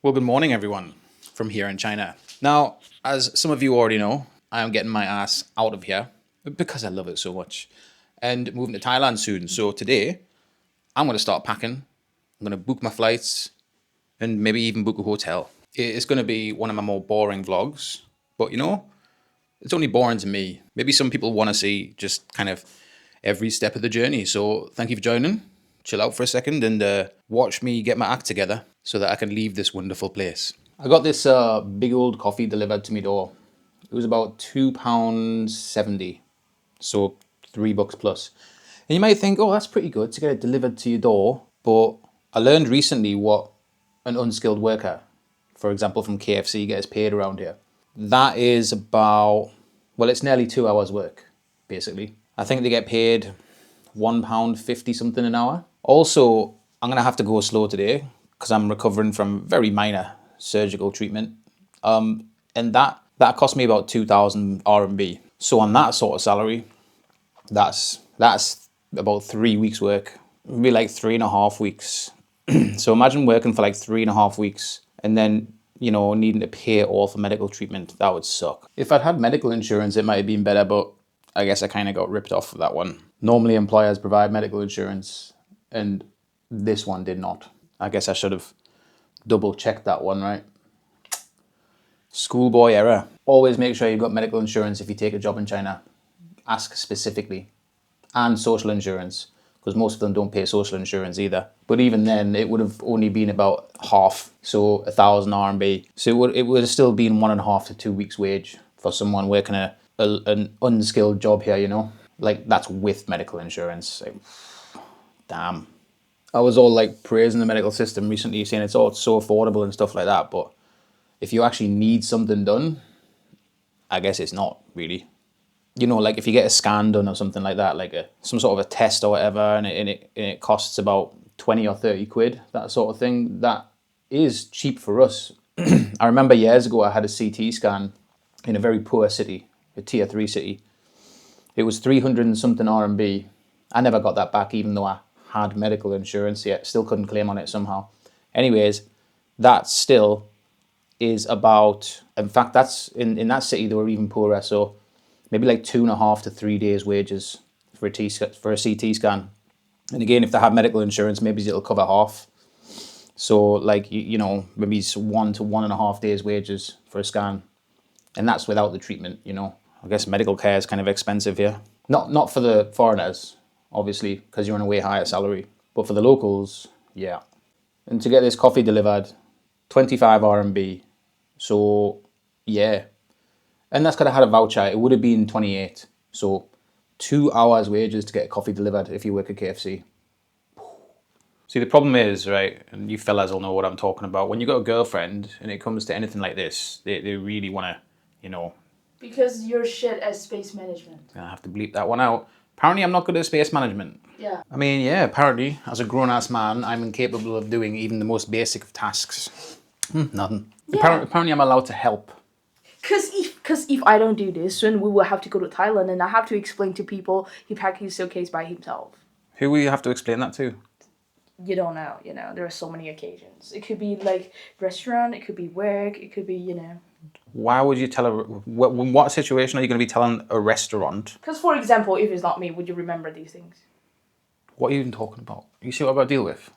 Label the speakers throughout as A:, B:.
A: Well, good morning, everyone, from here in China. Now, as some of you already know, I am getting my ass out of here because I love it so much and moving to Thailand soon. So today, I'm going to start packing. I'm going to book my flights and maybe even book a hotel. It's going to be one of my more boring vlogs, but it's only boring to me. Maybe some people want to see just kind of every step of the journey. So thank you for joining. Chill out for a second and watch me get my act together so that I can leave this wonderful place. I got this big old coffee delivered to my door. It was about £2.70, so £3 plus. And you might think, oh, that's pretty good to get it delivered to your door. But I learned recently what an unskilled worker, for example, from KFC, gets paid around here. That is about, well, it's nearly 2 hours work, basically. I think they get paid £1.50 something an hour. Also, I'm gonna have to go slow today because I'm recovering from very minor surgical treatment. And that cost me about 2,000 RMB. So on that sort of salary, that's about 3 weeks work. It'd be like 3.5 weeks. So imagine working for like 3.5 weeks and then needing to pay all for medical treatment. That would suck. If I'd had medical insurance, it might have been better, but I guess I kind of got ripped off for that one. Normally employers provide medical insurance and this one did not. I guess I should have double checked that one, right? Schoolboy error. Always make sure you've got medical insurance if you take a job in China. Ask specifically. And social insurance, because most of them don't pay social insurance either. But even then, it would have only been about half, so 1,000 RMB. So it would have still been 1.5 to 2 weeks' wage for someone working an unskilled job here, Like, that's with medical insurance. Like, damn. I was all like praising the medical system recently, saying it's so affordable and stuff like that. But if you actually need something done, I guess it's not really. Like if you get a scan done or something like that, like some sort of a test or whatever, and it costs about 20 or 30 quid, that sort of thing, that is cheap for us. I remember years ago I had a CT scan in a very poor city, a tier 3 city. It was 300 and something RMB. I never got that back, even though I had medical insurance yet. Still couldn't claim on it somehow. Anyways, that still is about, in fact, that's in that city they were even poorer. So maybe like 2.5 to 3 days wages for a CT scan. And again, if they have medical insurance, maybe it'll cover half. So like, maybe it's 1 to 1.5 days wages for a scan. And that's without the treatment, I guess medical care is kind of expensive here. Not for the foreigners, obviously, because you're on a way higher salary. But for the locals, yeah. And to get this coffee delivered, 25 RMB. So, yeah. And that's because I had a voucher. It would have been 28. So 2 hours wages to get a coffee delivered if you work at KFC. See, the problem is, right, and you fellas will know what I'm talking about. When you got a girlfriend and it comes to anything like this, they really want to,
B: Because you're shit at space management.
A: I have to bleep that one out. Apparently, I'm not good at space management.
B: Yeah.
A: I mean, yeah, apparently, as a grown-ass man, I'm incapable of doing even the most basic of tasks. Nothing.
B: Yeah.
A: Apparently, I'm allowed to help.
B: Because if I don't do this, then we will have to go to Thailand and I have to explain to people he packed his suitcase by himself.
A: Who will you have to explain that to?
B: You don't know, there are so many occasions. It could be like restaurant, it could be work, it could be,
A: Why would you tell what situation are you going to be telling a restaurant?
B: Because, for example, if it's not me, would you remember these things?
A: What are you even talking about? You see what I've got to deal with?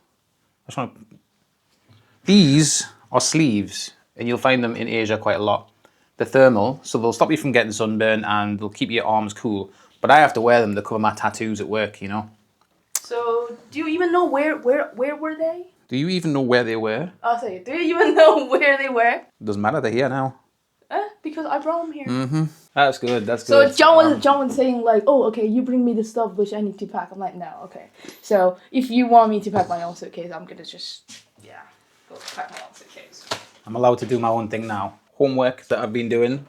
A: These are sleeves, and you'll find them in Asia quite a lot. They're thermal, so they'll stop you from getting sunburn and they'll keep your arms cool. But I have to wear them to cover my tattoos at work,
B: So, do you even know where were they?
A: Do you even know where they were?
B: I'll say, do you even know where they were?
A: Doesn't matter, they're here now.
B: Because I brought them here.
A: Mm-hmm. That's good, that's
B: So
A: good.
B: John was saying like, oh, okay, you bring me the stuff which I need to pack. I'm like, no, okay. So if you want me to pack my own suitcase, I'm gonna just, go pack my own suitcase.
A: I'm allowed to do my own thing now. Homework that I've been doing.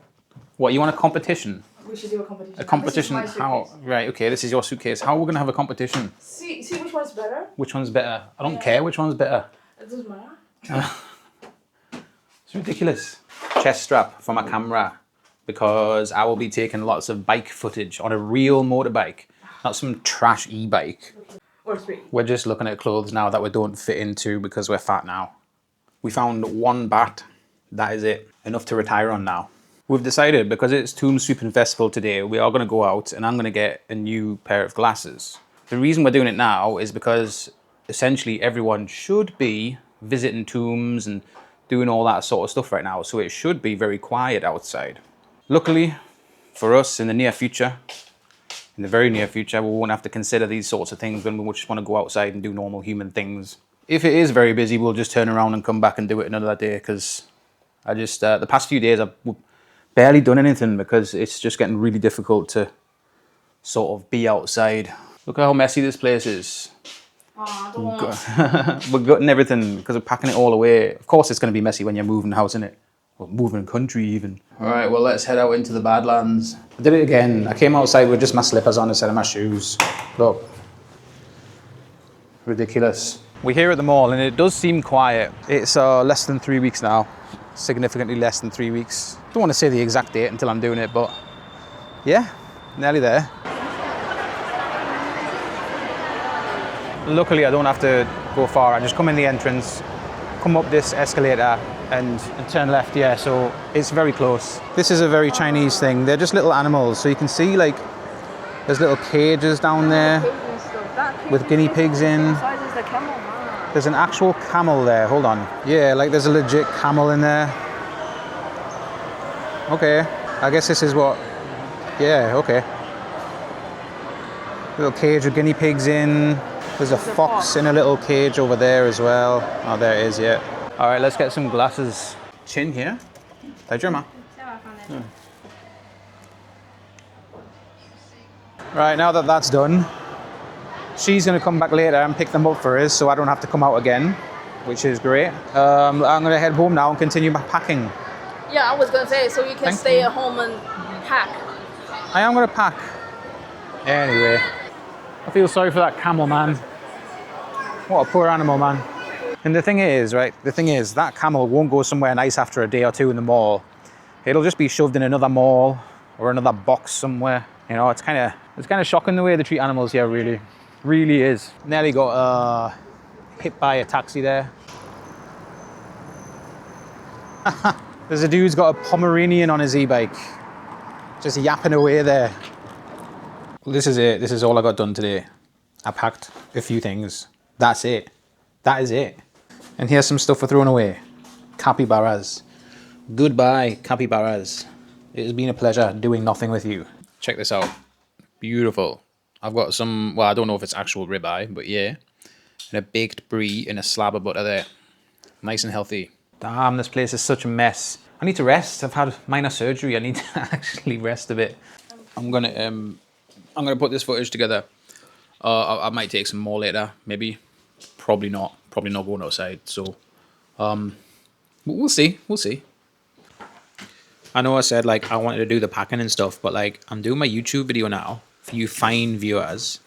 A: What, you want a competition?
B: We should do a competition.
A: A competition?
B: This is my
A: How?
B: suitcase.
A: Right, okay, this is your suitcase. How are we going to have a competition?
B: See which one's better?
A: Which one's better? I don't care which one's better.
B: It doesn't matter.
A: It's ridiculous. Chest strap for my camera because I will be taking lots of bike footage on a real motorbike, not some trash e-bike.
B: Or 3.
A: We're just looking at clothes now that we don't fit into because we're fat now. We found one bat. That is it. Enough to retire on now. We've decided, because it's Tomb Sweeping Festival today, we are going to go out and I'm going to get a new pair of glasses. The reason we're doing it now is because essentially everyone should be visiting tombs and doing all that sort of stuff right now. So it should be very quiet outside. Luckily for us, in the near future, in the very near future, we won't have to consider these sorts of things when we just want to go outside and do normal human things. If it is very busy, we'll just turn around and come back and do it another day, because I just, the past few days I've barely done anything because it's just getting really difficult to sort of be outside. Look at how messy this place is. We're gutting everything because we're packing it all away. Of course it's going to be messy when you're moving house, innit? Or moving country even. Alright, well let's head out into the Badlands. I did it again. I came outside with just my slippers on instead of my shoes. Look. Ridiculous. We're here at the mall and it does seem quiet. It's less than 3 weeks now. Significantly less than 3 weeks. Don't want to say the exact date until I'm doing it, but yeah, nearly there. Luckily I don't have to go far. I just come in the entrance, come up this escalator and turn left, yeah, so it's very close. This is a very Chinese thing. They're just little animals, so you can see like there's little cages down there with guinea pigs in. There's an actual camel there, hold on. Yeah, like there's a legit camel in there. Okay, I guess this is what, yeah, okay. Little cage with guinea pigs in. There's a fox in a little cage over there as well. Oh, there it is, yeah. All right, let's get some glasses. Chin here. Right, now that that's done, she's gonna come back later and pick them up for us so I don't have to come out again, which is great. I'm gonna head home now and continue my packing.
B: Yeah, I was gonna say, so you can stay at home and pack.
A: I am gonna pack. Anyway, I feel sorry for that camel, man. What a poor animal, man. And the thing is, right, that camel won't go somewhere nice after a day or two in the mall. It'll just be shoved in another mall or another box somewhere. You know, it's kind of shocking the way they treat animals here, really. Really is. Nearly got hit by a taxi there. There's a dude's got a Pomeranian on his e-bike. Just yapping away there. Well, this is it. This is all I got done today. I packed a few things. That's it. That is it. And here's some stuff we're throwing away. Capybaras. Goodbye, capybaras. It has been a pleasure doing nothing with you. Check this out. Beautiful. I've got some, well, I don't know if it's actual ribeye, but yeah. And a baked brie in a slab of butter there. Nice and healthy. Damn, this place is such a mess. I need to rest. I've had minor surgery. I need to actually rest a bit. I'm gonna put this footage together. I might take some more later, maybe. Probably not going outside. So, we'll see. We'll see. I know I said like I wanted to do the packing and stuff, but like I'm doing my YouTube video now for you fine viewers,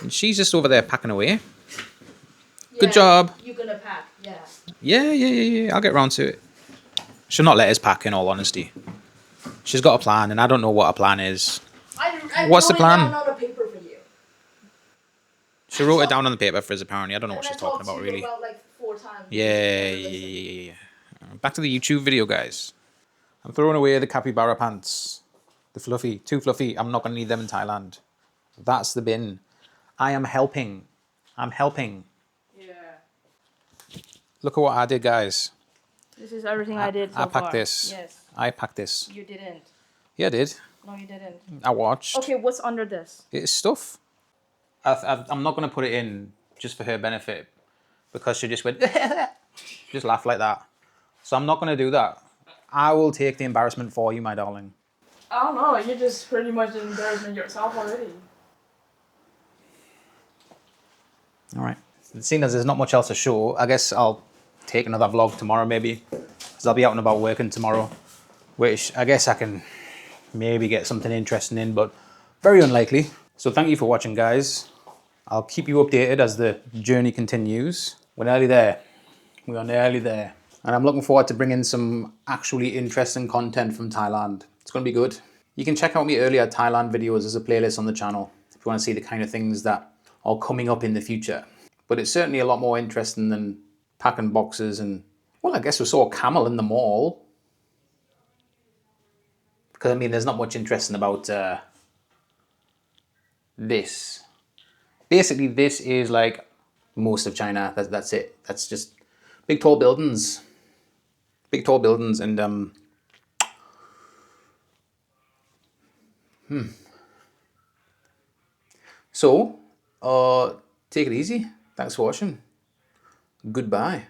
A: and she's just over there packing away. Yeah, good job.
B: You're gonna pack, yeah.
A: Yeah. I'll get round to it. She'll not let us pack, in all honesty. She's got a plan, and I don't know what her plan is. What's the plan?
B: I wrote it down on a paper for you.
A: She wrote it down on the paper for us, apparently. I don't know what she's talking about, really.
B: About, like, 4 times.
A: Yeah. Back to the YouTube video, guys. I'm throwing away the capybara pants. The fluffy. Too fluffy. I'm not going to need them in Thailand. That's the bin. I am helping. I'm helping.
B: Yeah.
A: Look at what I did, guys.
B: This is everything I did so
A: I packed
B: far.
A: this.
B: Yes.
A: I packed this.
B: You didn't.
A: Yeah, I did.
B: No, you didn't.
A: I watched.
B: Okay, what's under this?
A: It's stuff. I'm not going to put it in just for her benefit because she just went, just laughed like that. So I'm not going to do that. I will take the embarrassment for you, my darling.
B: I don't know, you're just pretty much embarrassing yourself already.
A: All right. Seeing as there's not much else to show, I guess I'll take another vlog tomorrow maybe. Because I'll be out and about working tomorrow. Which I guess I can maybe get something interesting in, but very unlikely. So thank you for watching, guys. I'll keep you updated as the journey continues. We're nearly there. We are nearly there. And I'm looking forward to bringing some actually interesting content from Thailand. It's going to be good. You can check out my earlier Thailand videos as a playlist on the channel if you want to see the kind of things that are coming up in the future. But it's certainly a lot more interesting than packing boxes and Well, I guess we saw a camel in the mall. Because, I mean, there's not much interesting about this. Basically, this is like most of China. That's it. That's just big, tall buildings. Big, tall buildings. And, so, take it easy. Thanks for watching. Goodbye.